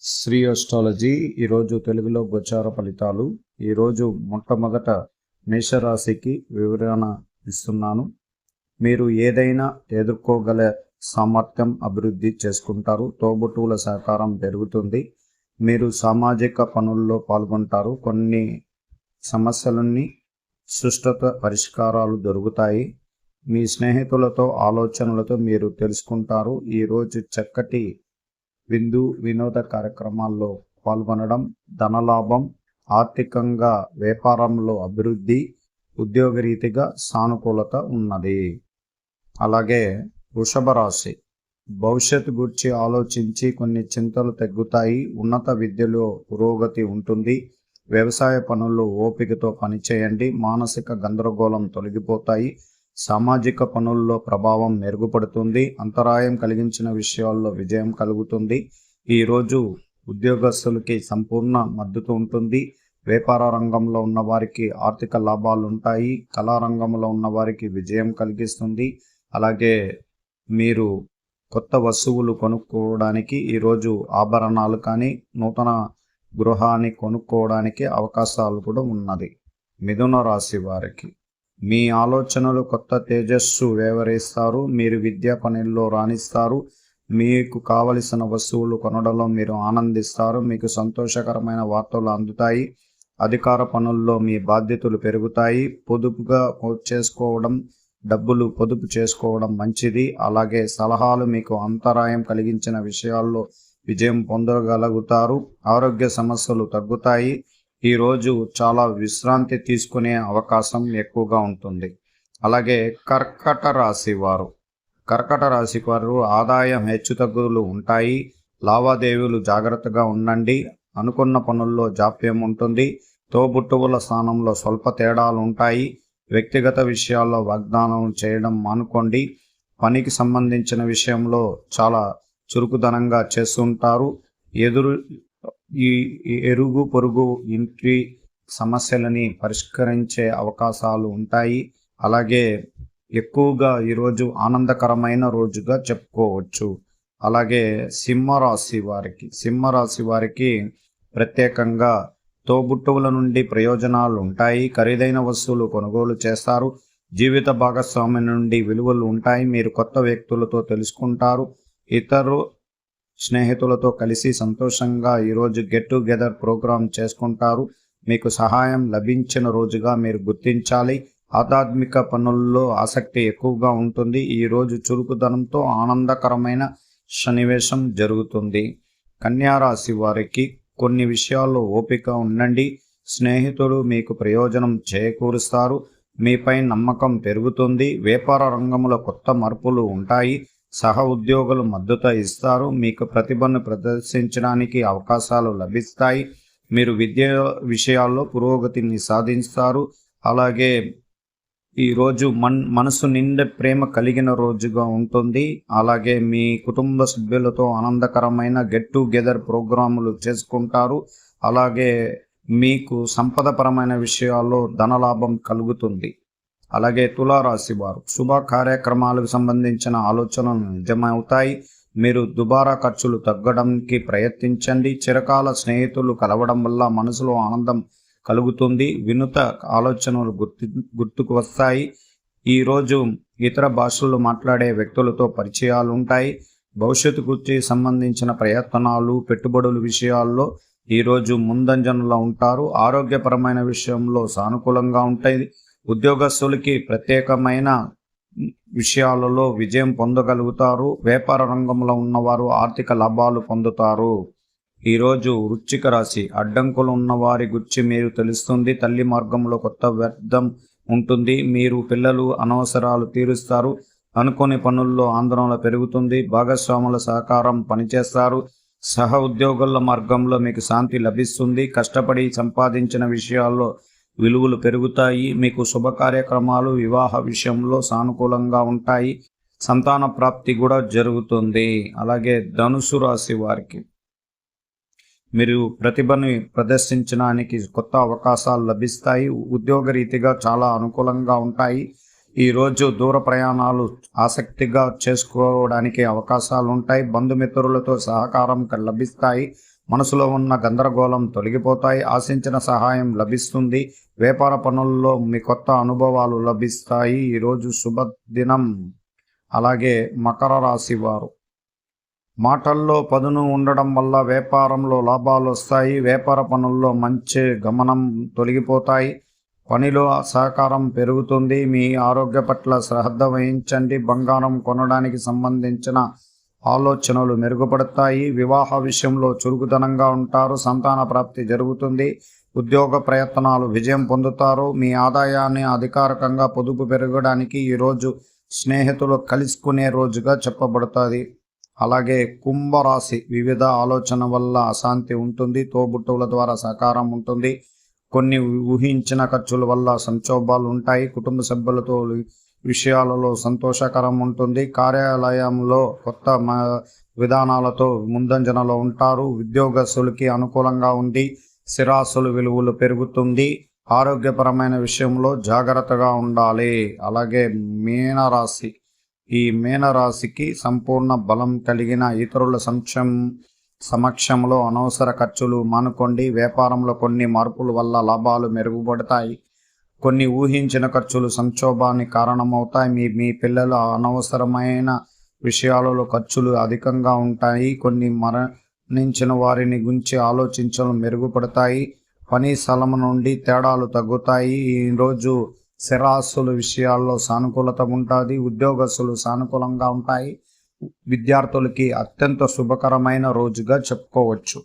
Shri astrology ఈరోజు తెలుగులో గోచార ఫలితాలు. ఈరోజు మొట్టమొదట మేషరాశికి వివరణ ఇస్తున్నాను. మీరు ఏదైనా ఎదుర్కోగల సామర్థ్యం అభివృద్ధి చేసుకుంటారు. తోబుట్టువుల సహకారం పెరుగుతుంది. మీరు సామాజిక పనుల్లో పాల్గొంటారు. కొన్ని సమస్యలని సుష్టత పరిష్కారాలు దొరుకుతాయి. మీ స్నేహితులతో ఆలోచనలతో మీరు తెలుసుకుంటారు. ఈరోజు చక్కటి విందు వినోద కార్యక్రమాల్లో పాల్గొనడం, ధనలాభం, ఆర్థికంగా వ్యాపారంలో అభివృద్ధి, ఉద్యోగరీతిగా సానుకూలత ఉన్నది. అలాగే వృషభ రాశి, భవిష్యత్తు గురించి ఆలోచించి కొన్ని చింతలు తగ్గుతాయి. ఉన్నత విద్యలో పురోగతి ఉంటుంది. వ్యవసాయ పనుల్లో ఓపికతో పనిచేయండి. మానసిక గందరగోళం తొలగిపోతాయి. సామాజిక పనుల్లో ప్రభావం మెరుగుపడుతుంది. అంతరాయం కలిగించిన విషయాల్లో విజయం కలుగుతుంది. ఈరోజు ఉద్యోగస్తులకి సంపూర్ణ మద్దతు ఉంటుంది. వ్యాపార రంగంలో ఉన్నవారికి ఆర్థిక లాభాలు ఉంటాయి. కళారంగంలో ఉన్నవారికి విజయం కలిగిస్తుంది. అలాగే మీరు కొత్త వస్తువులు కొనుక్కోవడానికి ఈరోజు ఆభరణాలు కానీ నూతన గృహాన్ని కొనుక్కోవడానికి అవకాశాలు కూడా ఉన్నది. మిథున రాశి వారికి మీ ఆలోచనలు కొత్త తేజస్సు వ్యవహరిస్తారు. మీరు విద్యా పనుల్లో రాణిస్తారు. మీకు కావలసిన వస్తువులు కొనడంలో మీరు ఆనందిస్తారు. మీకు సంతోషకరమైన వార్తలు అందుతాయి. అధికార పనుల్లో మీ బాధ్యతలు పెరుగుతాయి. డబ్బులు పొదుపు చేసుకోవడం మంచిది. అలాగే సలహాలు మీకు అంతరాయం కలిగించిన విషయాల్లో విజయం పొందగలుగుతారు. ఆరోగ్య సమస్యలు తగ్గుతాయి. ఈరోజు చాలా విశ్రాంతి తీసుకునే అవకాశం ఎక్కువగా ఉంటుంది. అలాగే కర్కట రాశి వారు ఆదాయం హెచ్చుతగ్గులు ఉంటాయి. లావాదేవీలు జాగ్రత్తగా ఉండండి. అనుకున్న పనుల్లో జాప్యం ఉంటుంది. తోబుట్టువుల స్థానంలో స్వల్ప తేడాలు ఉంటాయి. వ్యక్తిగత విషయాల్లో వాగ్దానం చేయడం మానుకోండి. పనికి సంబంధించిన విషయంలో చాలా చురుకుదనంగా చేస్తుంటారు. ఈ ఎరుగు పొరుగు ఇంటి సమస్యలని పరిష్కరించే అవకాశాలు ఉంటాయి. అలాగే ఎక్కువగా ఈరోజు ఆనందకరమైన రోజుగా చెప్పుకోవచ్చు. అలాగే సింహరాశి వారికి ప్రత్యేకంగా తోబుట్టువుల నుండి ప్రయోజనాలు ఉంటాయి. ఖరీదైన వస్తువులు కొనుగోలు చేస్తారు. జీవిత భాగస్వామి నుండి విలువలు ఉంటాయి. మీరు కొత్త వ్యక్తులతో తెలుసుకుంటారు. ఇతరు స్నేహితులతో కలిసి సంతోషంగా ఈరోజు గెట్ టుగెదర్ ప్రోగ్రాం చేసుకుంటారు. మీకు సహాయం లభించిన రోజుగా మీరు గుర్తించాలి. ఆధ్యాత్మిక పనుల్లో ఆసక్తి ఎక్కువగా ఉంటుంది. ఈరోజు చురుకుదనంతో ఆనందకరమైన సన్నివేశం జరుగుతుంది. కన్యారాశి వారికి కొన్ని విషయాల్లో ఓపిక ఉండండి. స్నేహితులు మీకు ప్రయోజనం చేకూరుస్తారు. మీపై నమ్మకం పెరుగుతుంది. వ్యాపార రంగంలో కొత్త మార్పులు ఉంటాయి. సహ ఉద్యోగులు మద్దతు ఇస్తారు. మీకు ప్రతిభను ప్రదర్శించడానికి అవకాశాలు లభిస్తాయి. మీరు విద్య విషయాల్లో పురోగతిని సాధిస్తారు. అలాగే ఈరోజు మనసు నిండా ప్రేమ కలిగిన రోజుగా ఉంటుంది. అలాగే మీ కుటుంబ సభ్యులతో ఆనందకరమైన గెట్ టుగెదర్ ప్రోగ్రాములు చేసుకుంటారు. అలాగే మీకు సంపదపరమైన విషయాల్లో ధనలాభం కలుగుతుంది. అలాగే తులారాశి వారు శుభ కార్యక్రమాలకు సంబంధించిన ఆలోచనలు నిజమవుతాయి. మీరు దుబారా ఖర్చులు తగ్గడానికి ప్రయత్నించండి. చిరకాల స్నేహితులు కలవడం వల్ల మనసులో ఆనందం కలుగుతుంది. వినూత ఆలోచనలు గుర్తుకు వస్తాయి. ఈరోజు ఇతర భాషలు మాట్లాడే వ్యక్తులతో పరిచయాలు ఉంటాయి. భవిష్యత్తు గురించి సంబంధించిన ప్రయత్నాలు పెట్టుబడుల విషయాల్లో ఈరోజు ముందంజనలో ఉంటారు. ఆరోగ్యపరమైన విషయంలో సానుకూలంగా ఉంటాయి. ఉద్యోగస్తులకి ప్రత్యేకమైన విషయాలలో విజయం పొందగలుగుతారు. వ్యాపార రంగంలో ఉన్నవారు ఆర్థిక లాభాలు పొందుతారు. ఈరోజు వృశ్చిక రాశి, అడ్డంకులు ఉన్న వారి గురించి మీరు తెలుస్తుంది. తల్లి మార్గంలో కొత్త వ్యర్థం ఉంటుంది. మీరు పిల్లలు అనవసరాలు తీరుస్తారు. అనుకోని పనుల్లో ఆందోళన పెరుగుతుంది. భాగస్వాముల సహకారం పనిచేస్తారు. సహ ఉద్యోగుల మార్గంలో మీకు శాంతి లభిస్తుంది. కష్టపడి సంపాదించిన విషయాల్లో విలువలు పెరుగుతాయి. మీకు శుభ కార్యక్రమాలు వివాహ విషయంలో సానుకూలంగా ఉంటాయి. సంతాన ప్రాప్తి కూడా జరుగుతుంది. అలాగే ధనుసు రాశి వారికి మీరు ప్రతిభని ప్రదర్శించడానికి కొత్త అవకాశాలు లభిస్తాయి. ఉద్యోగరీతిగా చాలా అనుకూలంగా ఉంటాయి. ఈరోజు దూర ప్రయాణాలు ఆసక్తిగా చేసుకోవడానికి అవకాశాలు ఉంటాయి. బంధుమిత్రులతో సహకారం లభిస్తాయి. మనసులో ఉన్న గందరగోళం తొలగిపోతాయి. ఆశించిన సహాయం లభిస్తుంది. వ్యాపార పనుల్లో మీ కొత్త అనుభవాలు లభిస్తాయి. ఈరోజు శుభదినం. అలాగే మకర రాశి వారు మాటల్లో పదును ఉండడం వల్ల వ్యాపారంలో లాభాలు వస్తాయి. వ్యాపార పనుల్లో మంచి గమనం తొలగిపోతాయి. పనిలో సహకారం పెరుగుతుంది. మీ ఆరోగ్య పట్ల శ్రద్ధ వహించండి. బంగారం కొనడానికి సంబంధించిన ఆలోచనలు మెరుగుపడతాయి. వివాహ విషయంలో చురుకుదనంగా ఉంటారు. సంతాన ప్రాప్తి జరుగుతుంది. ఉద్యోగ ప్రయత్నాలు విజయం పొందుతారు. మీ ఆదాయాన్ని అధికారికంగా పొదుపు పెరగడానికి ఈరోజు స్నేహితులు కలుసుకునే రోజుగా చెప్పబడుతుంది. అలాగే కుంభరాశి వివిధ ఆలోచన వల్ల అశాంతి ఉంటుంది. తోబుట్టువుల ద్వారా సహకారం ఉంటుంది. కొన్ని ఊహించిన ఖర్చుల వల్ల సంక్షోభాలు ఉంటాయి. కుటుంబ సభ్యులతో విషయాలలో సంతోషకరం ఉంటుంది. కార్యాలయంలో కొత్త విధానాలతో ముందంజనలో ఉంటారు. ఉద్యోగస్తులకి అనుకూలంగా ఉంది. స్థిరాస్తుల విలువలు పెరుగుతుంది. ఆరోగ్యపరమైన విషయంలో జాగ్రత్తగా ఉండాలి. అలాగే మీనరాశి ఈ మీనరాశికి సంపూర్ణ బలం కలిగిన ఇతరుల సమక్షంలో అనవసర ఖర్చులు మానుకోండి. వ్యాపారంలో కొన్ని మార్పుల వల్ల లాభాలు మెరుగుపడతాయి. కొన్ని ఊహించిన ఖర్చులు సంక్షోభానికి కారణమవుతాయి. మీ పిల్లల అనవసరమైన విషయాలలో ఖర్చులు అధికంగా ఉంటాయి. కొన్ని మరణించిన వారిని గురించి ఆలోచించడం మెరుగుపడతాయి. పని స్థలం నుండి తేడాలు తగ్గుతాయి. ఈరోజు స్థిరాస్తుల విషయాల్లో సానుకూలత ఉంటుంది. ఉద్యోగస్తులు సానుకూలంగా ఉంటాయి. విద్యార్థులకి అత్యంత శుభకరమైన రోజుగా చెప్పుకోవచ్చు.